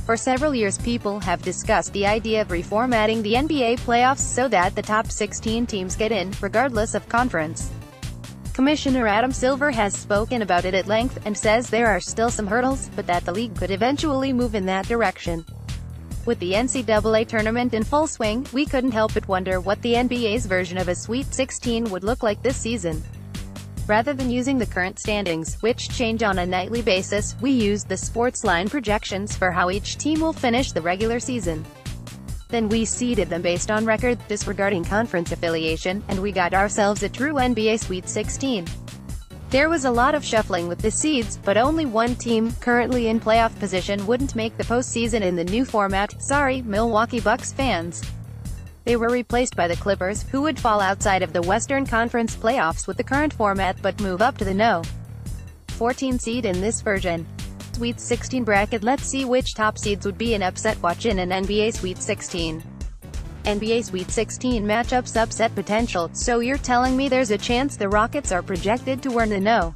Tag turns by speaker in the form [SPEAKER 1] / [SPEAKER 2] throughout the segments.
[SPEAKER 1] For several years people have discussed the idea of reformatting the NBA playoffs so that the top 16 teams get in, regardless of conference. Commissioner Adam Silver has spoken about it at length, and says there are still some hurdles, but that the league could eventually move in that direction. With the NCAA tournament in full swing, we couldn't help but wonder what the NBA's version of a Sweet 16 would look like this season. Rather than using the current standings, which change on a nightly basis, we used the Sportsline projections for how each team will finish the regular season. Then we seeded them based on record, disregarding conference affiliation, and we got ourselves a true NBA Sweet 16. There was a lot of shuffling with the seeds, but only one team, currently in playoff position, wouldn't make the postseason in the new format. Sorry, Milwaukee Bucks fans. They were replaced by the Clippers, who would fall outside of the Western Conference playoffs with the current format but move up to the No. 14 seed in this version. Sweet 16 bracket. Let's see which top seeds would be an upset watch in an NBA Sweet 16. NBA Sweet 16 matchups upset potential. So you're telling me there's a chance the Rockets are projected to earn the No.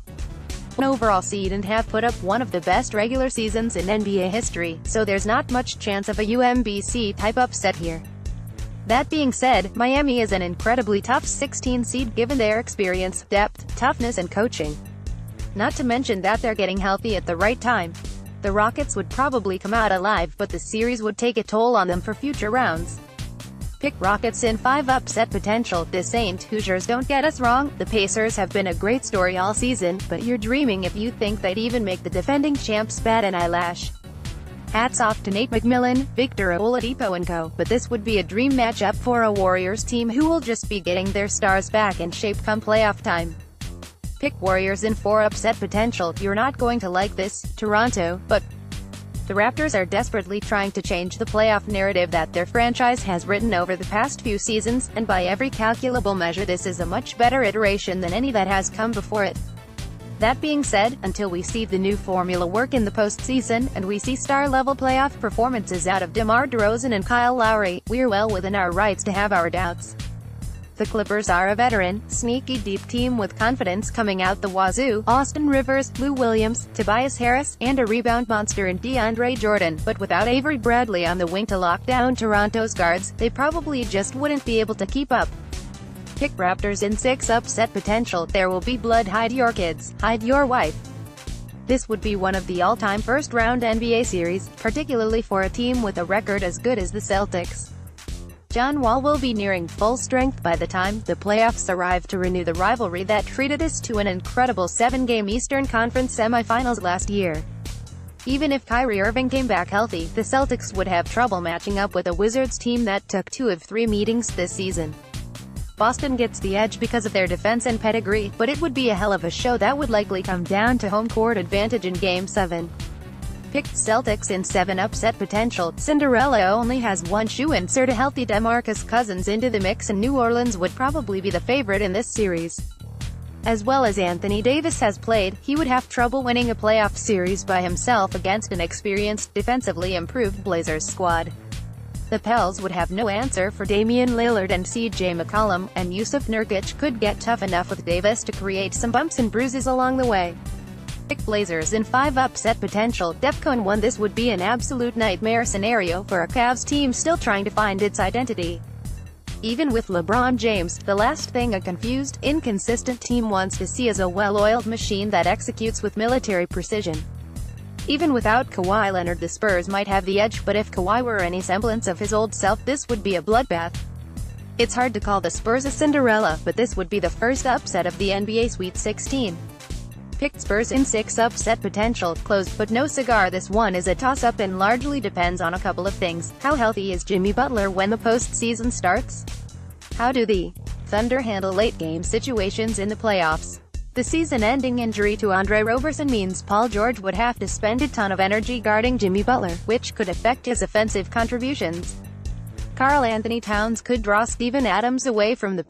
[SPEAKER 1] 1 overall seed and have put up one of the best regular seasons in NBA history, so there's not much chance of a UMBC-type upset here. That being said, Miami is an incredibly tough 16 seed given their experience, depth, toughness and coaching. Not to mention that they're getting healthy at the right time. The Rockets would probably come out alive, but the series would take a toll on them for future rounds. Pick Rockets in 5 upset potential. This ain't Hoosiers, don't get us wrong, the Pacers have been a great story all season, but you're dreaming if you think they'd even make the defending champs bat an eyelash. Hats off to Nate McMillan, Victor Oladipo and co., but this would be a dream matchup for a Warriors team who will just be getting their stars back in shape come playoff time. Pick Warriors in 4 upset potential. You're not going to like this, Toronto, but the Raptors are desperately trying to change the playoff narrative that their franchise has written over the past few seasons, and by every calculable measure this is a much better iteration than any that has come before it. That being said, until we see the new formula work in the postseason, and we see star-level playoff performances out of DeMar DeRozan and Kyle Lowry, we're well within our rights to have our doubts. The Clippers are a veteran, sneaky deep team with confidence coming out the wazoo, Austin Rivers, Lou Williams, Tobias Harris, and a rebound monster in DeAndre Jordan, but without Avery Bradley on the wing to lock down Toronto's guards, they probably just wouldn't be able to keep up. Pick Raptors in 6 upset potential. There will be blood. Hide your kids, hide your wife. This would be one of the all-time first-round NBA series, particularly for a team with a record as good as the Celtics. John Wall will be nearing full strength by the time the playoffs arrive to renew the rivalry that treated us to an incredible 7-game Eastern Conference semifinals last year. Even if Kyrie Irving came back healthy, the Celtics would have trouble matching up with a Wizards team that took 2 of 3 meetings this season. Boston gets the edge because of their defense and pedigree, but it would be a hell of a show that would likely come down to home court advantage in Game 7. Picked Celtics in 7 upset potential. Cinderella only has one shoe. Insert a healthy DeMarcus Cousins into the mix and New Orleans would probably be the favorite in this series. As well as Anthony Davis has played, he would have trouble winning a playoff series by himself against an experienced, defensively improved Blazers squad. The Pels would have no answer for Damian Lillard and CJ McCollum, and Yusuf Nurkic could get tough enough with Davis to create some bumps and bruises along the way. Pick Blazers in 5 upset potential. DEFCON 1. This would be an absolute nightmare scenario for a Cavs team still trying to find its identity. Even with LeBron James, the last thing a confused, inconsistent team wants to see is a well-oiled machine that executes with military precision. Even without Kawhi Leonard, the Spurs might have the edge, but if Kawhi were any semblance of his old self, this would be a bloodbath. It's hard to call the Spurs a Cinderella, but this would be the first upset of the NBA Sweet 16. Picked Spurs in 6 upset potential. Closed but no cigar. This one is a toss-up and largely depends on a couple of things. How healthy is Jimmy Butler when the postseason starts? How do the Thunder handle late-game situations in the playoffs? The season-ending injury to Andre Roberson means Paul George would have to spend a ton of energy guarding Jimmy Butler, which could affect his offensive contributions. Karl Anthony Towns could draw Steven Adams away from the